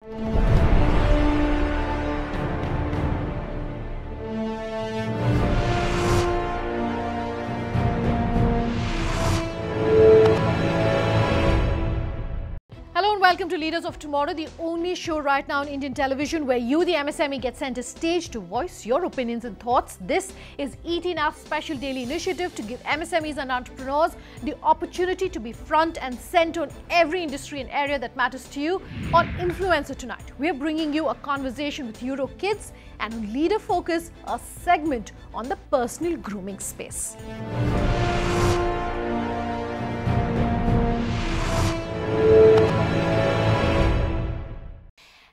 Hello and welcome to Leaders of Tomorrow, the only show right now on Indian television where you, the MSME, get sent a stage to voice your opinions and thoughts. This is ET Now's special daily initiative to give MSMEs and entrepreneurs the opportunity to be front and center on every industry and area that matters to you. On Influencer tonight, we're bringing you a conversation with EuroKids, and on Leader Focus, a segment on the personal grooming space.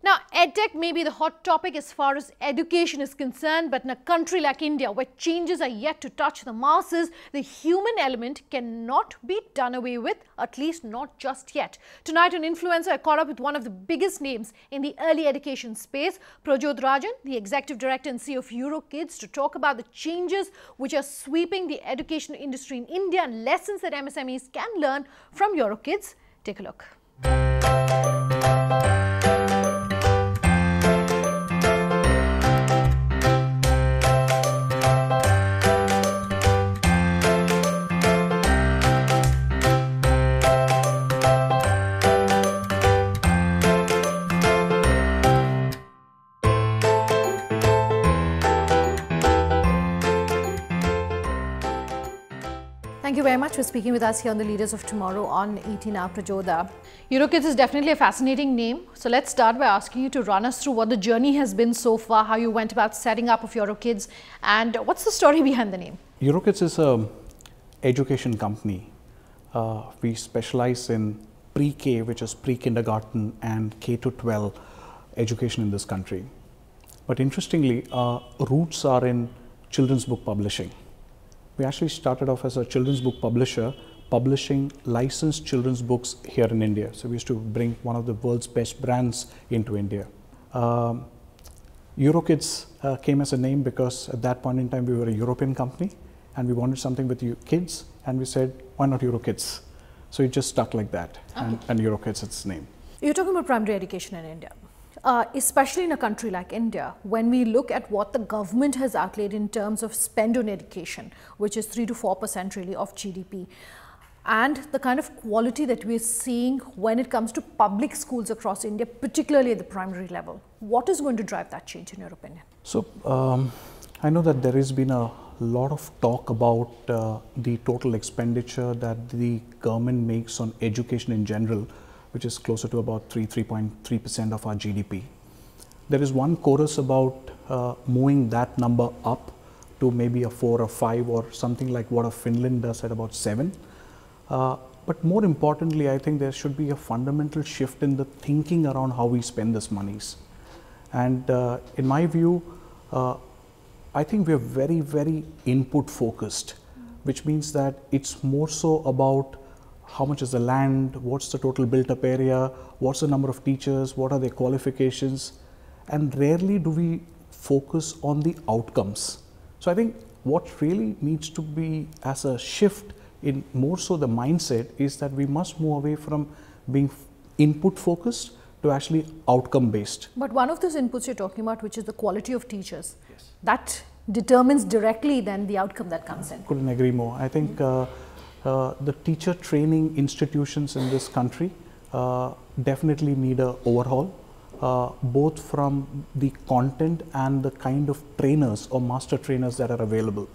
Now, EdTech may be the hot topic as far as education is concerned, but in a country like India, where changes are yet to touch the masses, the human element cannot be done away with, at least not just yet. Tonight on Influencer, I caught up with one of the biggest names in the early education space, Prajodh Rajan, the Executive Director and CEO of EuroKids, to talk about the changes which are sweeping the education industry in India and lessons that MSMEs can learn from EuroKids. Take a look. Thank you very much for speaking with us here on the Leaders of Tomorrow on ET Now, Prajodh. EuroKids is definitely a fascinating name. So let's start by asking you to run us through what the journey has been so far, how you went about setting up of EuroKids, and what's the story behind the name? EuroKids is an education company. We specialize in pre-K, which is pre-kindergarten, and K to 12 education in this country. But interestingly, our roots are in children's book publishing. We actually started off as a children's book publisher, publishing licensed children's books here in India. So we used to bring one of the world's best brands into India. EuroKids came as a name because at that point in time we were a European company and we wanted something with kids, and we said, why not EuroKids? So it just stuck like that, okay. and EuroKids is its name. You're talking about primary education in India. Especially in a country like India, when we look at what the government has outlaid in terms of spend on education, which is 3 to 4% really of GDP, and the kind of quality that we're seeing when it comes to public schools across India, particularly at the primary level, what is going to drive that change in your opinion? So, I know that there has been a lot of talk about the total expenditure that the government makes on education in general, which is closer to about 3.3% of our GDP. There is one chorus about moving that number up to maybe a 4 or 5 or something like what a Finland does at about 7. But more importantly, I think there should be a fundamental shift in the thinking around how we spend these monies. And in my view, I think we are very, very input focused, which means that it's more so about how much is the land, what's the total built up area, what's the number of teachers, what are their qualifications, and rarely do we focus on the outcomes. So I think what really needs to be as a shift in more so the mindset is that we must move away from being input focused to actually outcome based. But one of those inputs you're talking about, which is the quality of teachers, yes, that determines directly then the outcome that comes in. Couldn't agree more. I think the teacher training institutions in this country definitely need an overhaul, both from the content and the kind of trainers or master trainers that are available.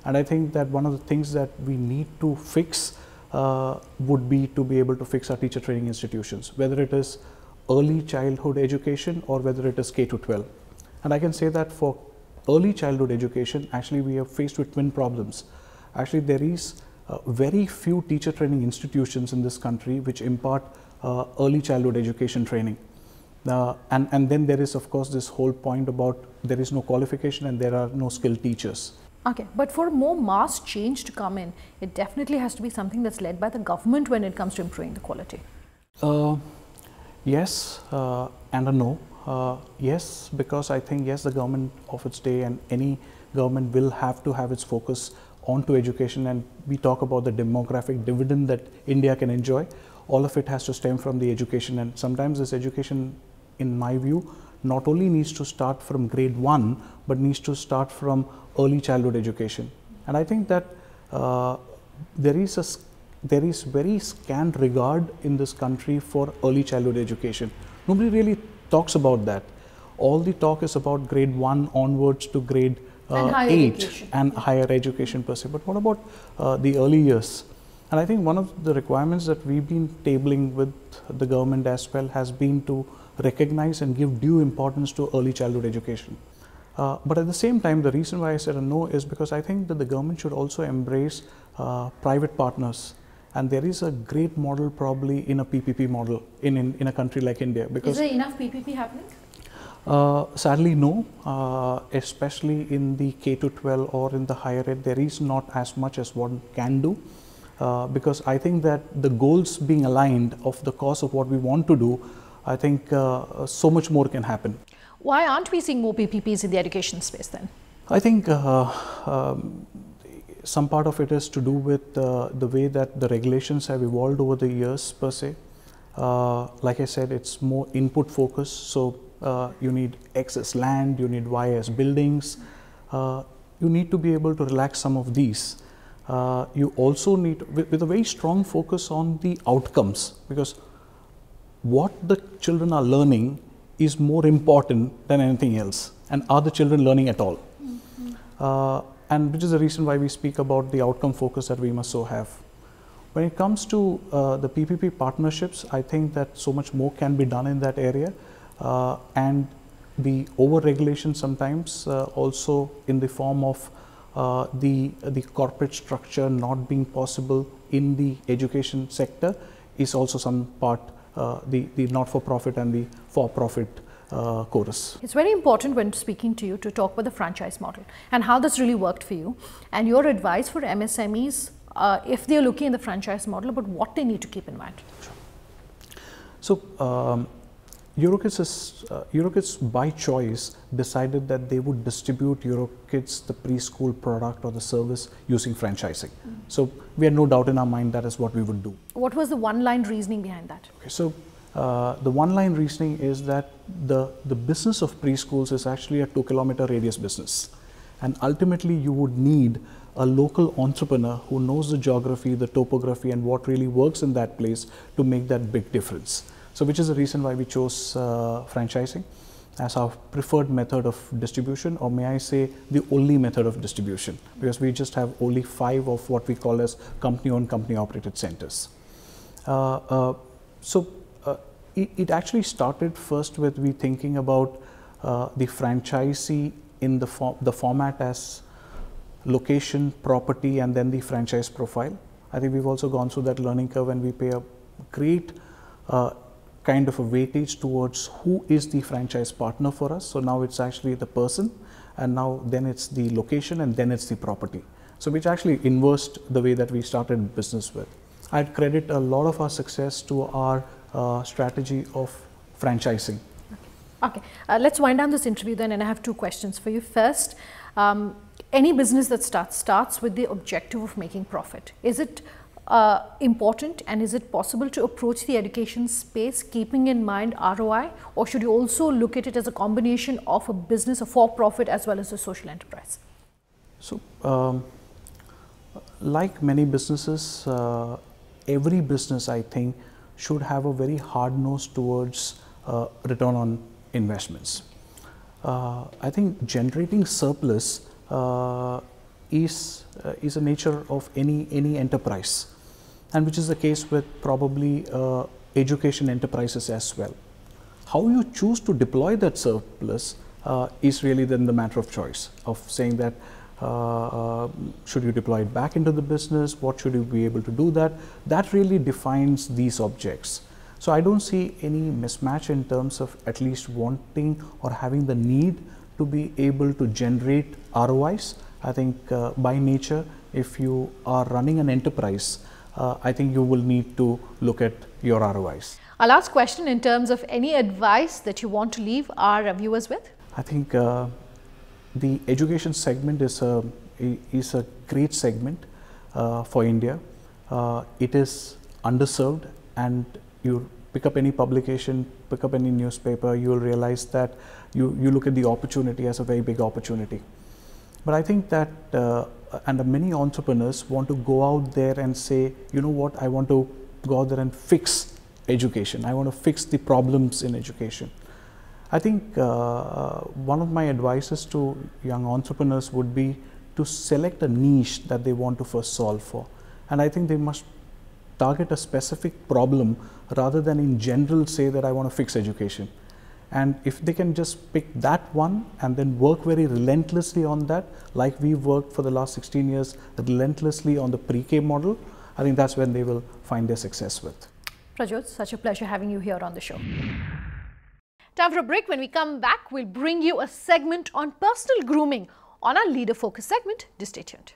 And I think that one of the things that we need to fix would be to be able to fix our teacher training institutions, whether it is early childhood education or whether it is K to 12. And I can say that for early childhood education, actually we are faced with twin problems. Actually, there is very few teacher training institutions in this country which impart early childhood education training. And then there is of course this whole point about there is no qualification and there are no skilled teachers. Okay, but for more mass change to come in, it definitely has to be something that's led by the government when it comes to improving the quality. Yes and a no. Yes, because I think yes, the government of its day and any government will have to have its focus onto education, and we talk about the demographic dividend that India can enjoy. All of it has to stem from the education, and sometimes this education in my view, not only needs to start from grade 1, but needs to start from early childhood education. And I think that there is very scant regard in this country for early childhood education. Nobody really talks about that. All the talk is about grade 1 onwards to grade 8 and higher education per se. But what about the early years? And I think one of the requirements that we've been tabling with the government as well has been to recognize and give due importance to early childhood education. But at the same time, the reason why I said a no is because I think that the government should also embrace private partners. And there is a great model probably in a PPP model in a country like India. Because is there enough PPP happening? Sadly, no, especially in the K to 12 or in the higher ed, there is not as much as one can do. Because I think that the goals being aligned of the cause of what we want to do, I think so much more can happen. Why aren't we seeing more PPPs in the education space then? I think some part of it is to do with the way that the regulations have evolved over the years per se. Like I said, it's more input focused. So you need X as land, you need Y as buildings. You need to be able to relax some of these. You also need, with a very strong focus on the outcomes, because what the children are learning is more important than anything else. And are the children learning at all? And which is the reason why we speak about the outcome focus that we must so have. When it comes to the PPP partnerships, I think that so much more can be done in that area. And the over-regulation sometimes also in the form of the corporate structure not being possible in the education sector is also some part, the not-for-profit and the for-profit chorus. It's very important when speaking to you to talk about the franchise model and how that's really worked for you, and your advice for MSMEs if they're looking at the franchise model, about what they need to keep in mind. Sure. So EuroKids by choice decided that they would distribute EuroKids, the preschool product or the service, using franchising. So we had no doubt in our mind that is what we would do. What was the one-line reasoning behind that? Okay, so the one-line reasoning is that the business of preschools is actually a 2-kilometer radius business. And ultimately you would need a local entrepreneur who knows the geography, the topography, and what really works in that place to make that big difference. So which is the reason why we chose franchising as our preferred method of distribution, or may I say the only method of distribution, because we just have only 5 of what we call as company-owned, company-operated centers. It actually started first with we thinking about the franchisee in the format as location, property, and then the franchise profile. I think we've also gone through that learning curve, and we pay a great kind of a weightage towards who is the franchise partner for us. So now it's actually the person, and now then it's the location, and then it's the property. So which actually inversed the way that we started business with. I'd credit a lot of our success to our strategy of franchising. Okay, let's wind down this interview then, and I have 2 questions for you. First, any business that starts with the objective of making profit. Is it important, and is it possible to approach the education space keeping in mind ROI, or should you also look at it as a combination of a business, a for-profit as well as a social enterprise? So, like many businesses, every business I think should have a very hard nose towards return on investments. I think generating surplus is a nature of any enterprise, and which is the case with probably education enterprises as well. How you choose to deploy that surplus is really then the matter of choice of saying that should you deploy it back into the business, what should you be able to do that? That really defines these objects. So I don't see any mismatch in terms of at least wanting or having the need to be able to generate ROIs. I think by nature, if you are running an enterprise, I think you will need to look at your ROIs. Our last question in terms of any advice that you want to leave our viewers with? I think the education segment is a great segment for India. It is underserved, and pick up any publication, pick up any newspaper, you will realize that you look at the opportunity as a very big opportunity. But I think that and many entrepreneurs want to go out there and say, you know what, I want to go out there and fix education. I want to fix the problems in education. I think one of my advices to young entrepreneurs would be to select a niche that they want to first solve for. And I think they must target a specific problem rather than in general say that I want to fix education. And if they can just pick that one and then work very relentlessly on that, like we've worked for the last 16 years relentlessly on the pre-K model, I think that's when they will find their success with. Prajodh, such a pleasure having you here on the show. Time for a break. When we come back, we'll bring you a segment on personal grooming on our Leader Focus segment. Just stay tuned.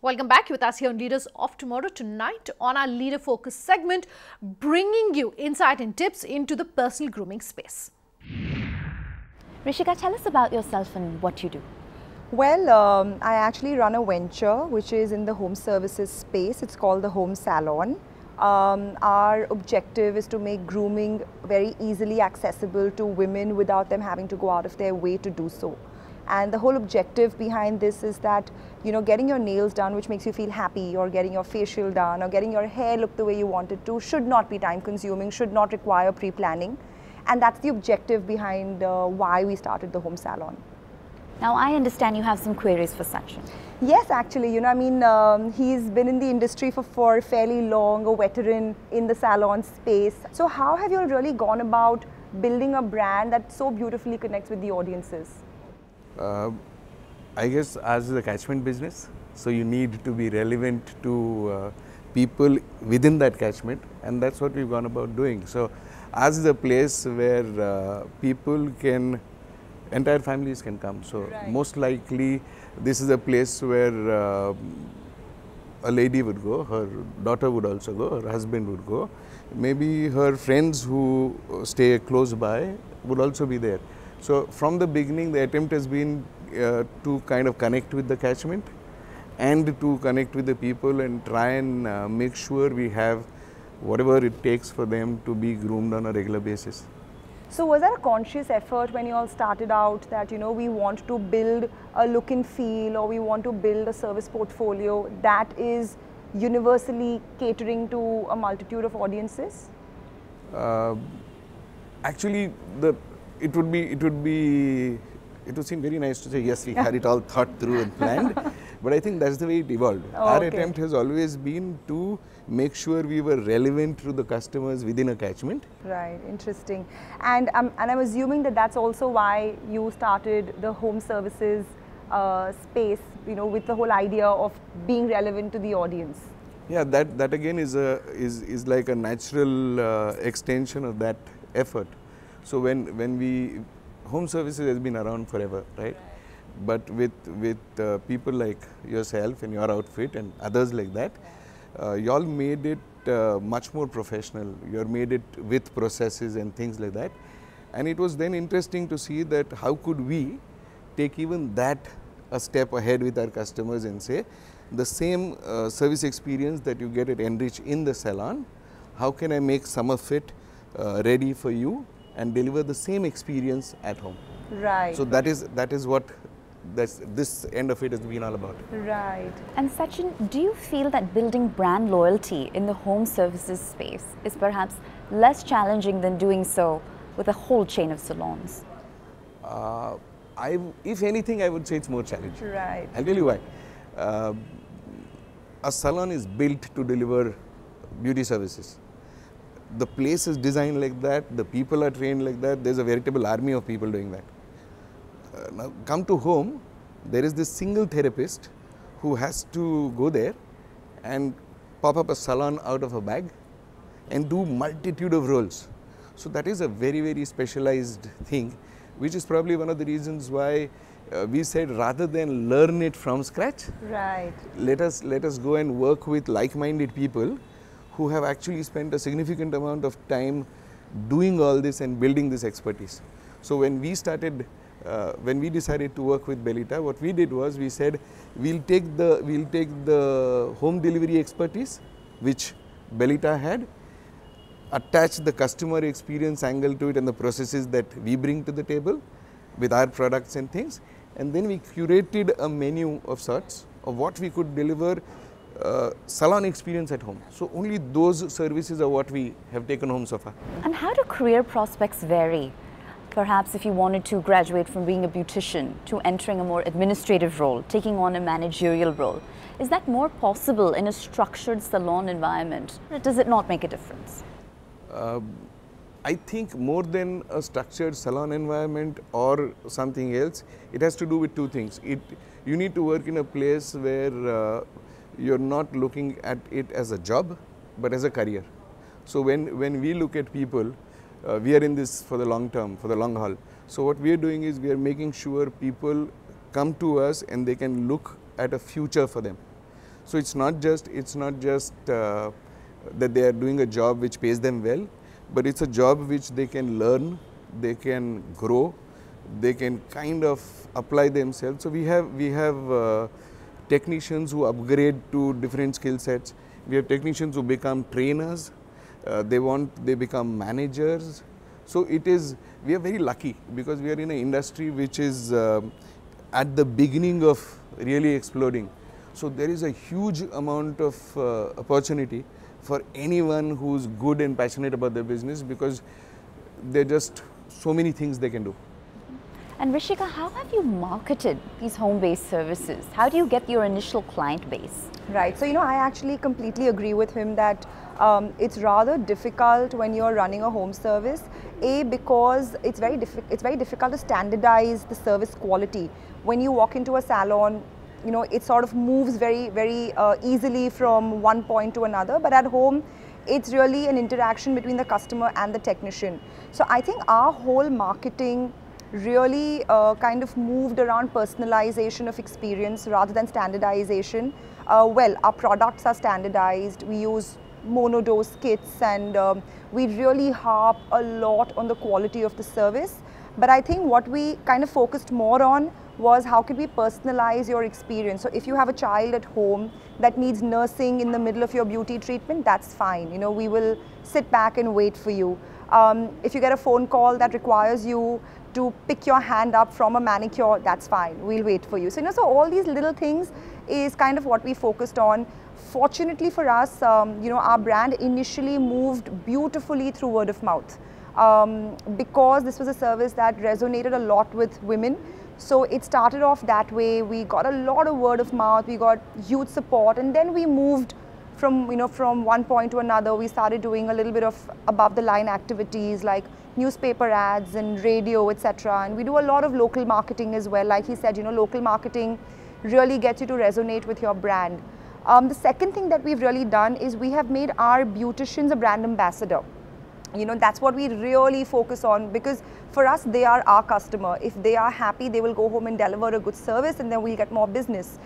Welcome back with us here on Leaders of Tomorrow. Tonight on our Leader Focus segment, bringing you insight and tips into the personal grooming space. Rishika, tell us about yourself and what you do. Well, I actually run a venture which is in the home services space. It's called the Home Salon. Our objective is to make grooming very easily accessible to women without them having to go out of their way to do so. And the whole objective behind this is that, you know, getting your nails done, which makes you feel happy, or getting your facial done, or getting your hair look the way you want it to, should not be time consuming, should not require pre-planning. And that's the objective behind why we started the Home Salon. Now, I understand you have some queries for Sachin. Yes, actually, you know, I mean, he's been in the industry for fairly long, a veteran in the salon space. So how have you really gone about building a brand that so beautifully connects with the audiences? I guess as the catchment business, so you need to be relevant to people within that catchment, and that's what we've gone about doing. So as the place where people can, entire families can come. So most likely this is a place where a lady would go, her daughter would also go, her husband would go, maybe her friends who stay close by would also be there. So from the beginning, the attempt has been to kind of connect with the catchment and to connect with the people and try and make sure we have whatever it takes for them to be groomed on a regular basis. So was that a conscious effort when you all started out that, you know, we want to build a look and feel, or we want to build a service portfolio that is universally catering to a multitude of audiences? Actually, it would seem very nice to say, yes, we had it all thought through and planned, but I think that's the way it evolved. Our attempt has always been to make sure we were relevant to the customers within a catchment. Right, interesting. And I'm assuming that that's also why you started the home services space, you know, with the whole idea of being relevant to the audience. Yeah, that again is like a natural extension of that effort. So when we, home services has been around forever, right? But with people like yourself and your outfit and others like that, y'all made it much more professional. You made it with processes and things like that. And it was then interesting to see that how could we take even that a step ahead with our customers and say, the same service experience that you get at Enrich in the salon, how can I make some of it ready for you and deliver the same experience at home? Right. So that is what this end of it has been all about. Right. And Sachin, do you feel that building brand loyalty in the home services space is perhaps less challenging than doing so with a whole chain of salons? If anything, I would say it's more challenging. Right. I'll tell you why. A salon is built to deliver beauty services. The place is designed like that, the people are trained like that, there's a veritable army of people doing that. Now come to home, there is this single therapist who has to go there and pop up a salon out of a bag and do multitude of roles. So that is a very, very specialized thing which is probably one of the reasons why we said rather than learn it from scratch, Right. let us go and work with like-minded people who have actually spent a significant amount of time doing all this and building this expertise. So when we started, when we decided to work with Belita, what we did was we said we'll take the home delivery expertise which Belita had, attach the customer experience angle to it and the processes that we bring to the table with our products and things, and then we curated a menu of sorts of what we could deliver salon experience at home. So only those services are what we have taken home so far. And how do career prospects vary? Perhaps if you wanted to graduate from being a beautician to entering a more administrative role, taking on a managerial role, is that more possible in a structured salon environment? Or does it not make a difference? I think more than a structured salon environment or something else, it has to do with two things. You need to work in a place where you're not looking at it as a job, but as a career. So when we look at people, we are in this for the long term, for the long haul. So what we are doing is we are making sure people come to us and they can look at a future for them. So it's not just that they are doing a job which pays them well, but it's a job which they can learn, they can grow, they can kind of apply themselves. So we have technicians who upgrade to different skill sets. We have technicians who become trainers. They become managers. So we are very lucky because we are in an industry which is at the beginning of really exploding. So there is a huge amount of opportunity for anyone who's good and passionate about their business, because there are just so many things they can do. And Rishika, how have you marketed these home-based services? How do you get your initial client base? Right. So, I actually completely agree with him that it's rather difficult when you're running a home service. Because it's very difficult to standardize the service quality. When you walk into a salon, it sort of moves very easily from one point to another. But at home, it's really an interaction between the customer and the technician. So I think our whole marketing really kind of moved around personalization of experience rather than standardization. Well, our products are standardized. We use monodose kits, and we really harp a lot on the quality of the service. But I think what we kind of focused more on was how could we personalize your experience. So if you have a child at home that needs nursing in the middle of your beauty treatment, that's fine. We will sit back and wait for you. If you get a phone call that requires you to pick your hand up from a manicure, that's fine. We'll wait for you. So, so all these little things is kind of what we focused on. Fortunately for us, our brand initially moved beautifully through word of mouth. Because this was a service that resonated a lot with women. So it started off that way. We got a lot of word of mouth, we got huge support, and then we moved from one point to another. We started doing a little bit of above the line activities like newspaper ads and radio, etc. And we do a lot of local marketing as well. Like he said, local marketing really gets you to resonate with your brand. The second thing that we've really done is we have made our beauticians a brand ambassador. That's what we really focus on, because for us, they are our customer. If they are happy, they will go home and deliver a good service, and then we'll get more business.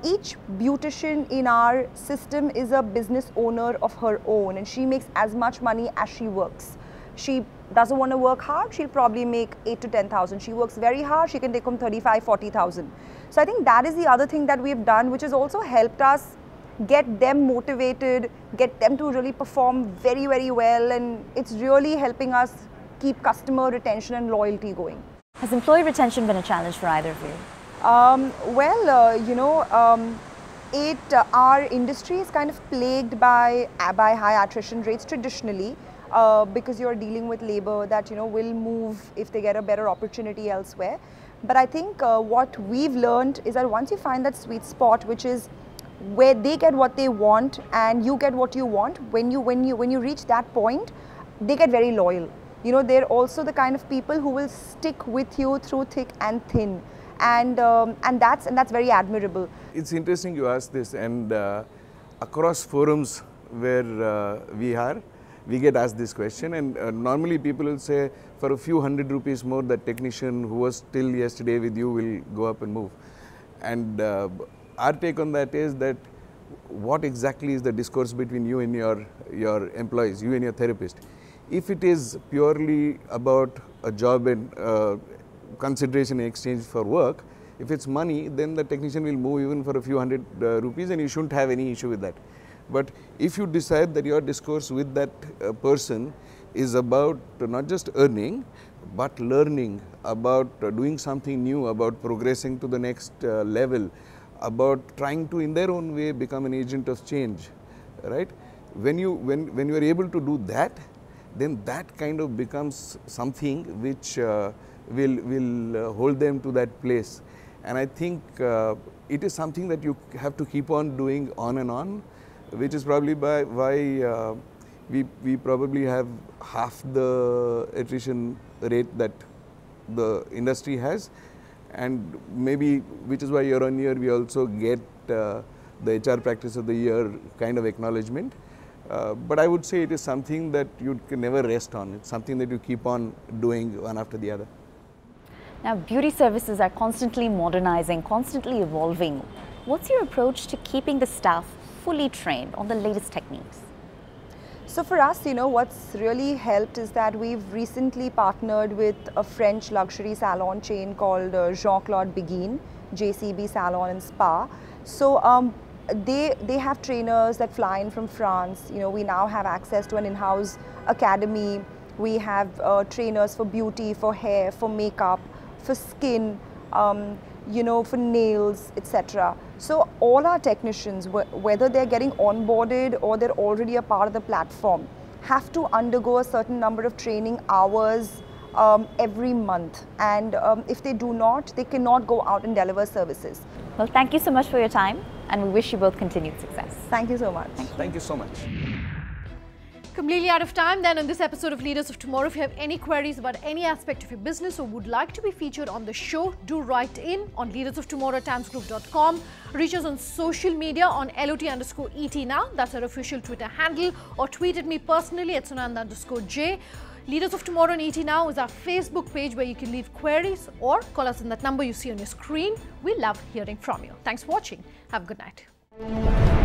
Each beautician in our system is a business owner of her own, and she makes as much money as she works. She doesn't want to work hard, she'll probably make 8 to 10,000. She works very hard, she can take home 35, 40,000. So I think that is the other thing that we've done, which has also helped us get them motivated, get them to really perform very well, and it's really helping us keep customer retention and loyalty going. Has employee retention been a challenge for either of you? Our industry is kind of plagued by high attrition rates traditionally, because you're dealing with labor that will move if they get a better opportunity elsewhere. But I think what we've learned is that once you find that sweet spot, which is where they get what they want and you get what you want, when you reach that point, they get very loyal. They're also the kind of people who will stick with you through thick and thin, and that's very admirable. It's interesting you asked this, and across forums where we are, we get asked this question, and normally people will say for a few hundred rupees more, that technician who was till yesterday with you will go up and move. And our take on that is that what exactly is the discourse between you and your employees, you and your therapist? If it is purely about a job and consideration in exchange for work, if it's money, then the technician will move even for a few hundred rupees, and you shouldn't have any issue with that. But if you decide that your discourse with that person is about not just earning, but learning, about doing something new, about progressing to the next level, about trying to in their own way become an agent of change, right? When you are able to do that, then that kind of becomes something which will hold them to that place. And I think it is something that you have to keep on doing on and on, which is probably why we probably have half the attrition rate that the industry has, and maybe which is why year on year we also get the HR Practice of the Year kind of acknowledgement. But I would say it is something that you can never rest on. It's something that you keep on doing one after the other. Now, beauty services are constantly modernizing, constantly evolving. What's your approach to keeping the staff fully trained on the latest techniques? So for us, what's really helped is that we've recently partnered with a French luxury salon chain called Jean-Claude Begin, JCB Salon and Spa. So they have trainers that fly in from France. We now have access to an in-house academy. We have trainers for beauty, for hair, for makeup, for skin, for nails, etc. So all our technicians, whether they're getting onboarded or they're already a part of the platform, have to undergo a certain number of training hours every month. And if they do not, they cannot go out and deliver services. Well, thank you so much for your time, and we wish you both continued success. Thank you so much. Thank you so much. Completely out of time then on this episode of Leaders of Tomorrow. If you have any queries about any aspect of your business or would like to be featured on the show, do write in on leadersoftomorrow@times-group.com. Reach us on social media on LOT_ET now. That's our official Twitter handle. Or tweet at me personally at Sunanda_J. Leaders of Tomorrow on ET Now is our Facebook page where you can leave queries or call us on that number you see on your screen. We love hearing from you. Thanks for watching. Have a good night.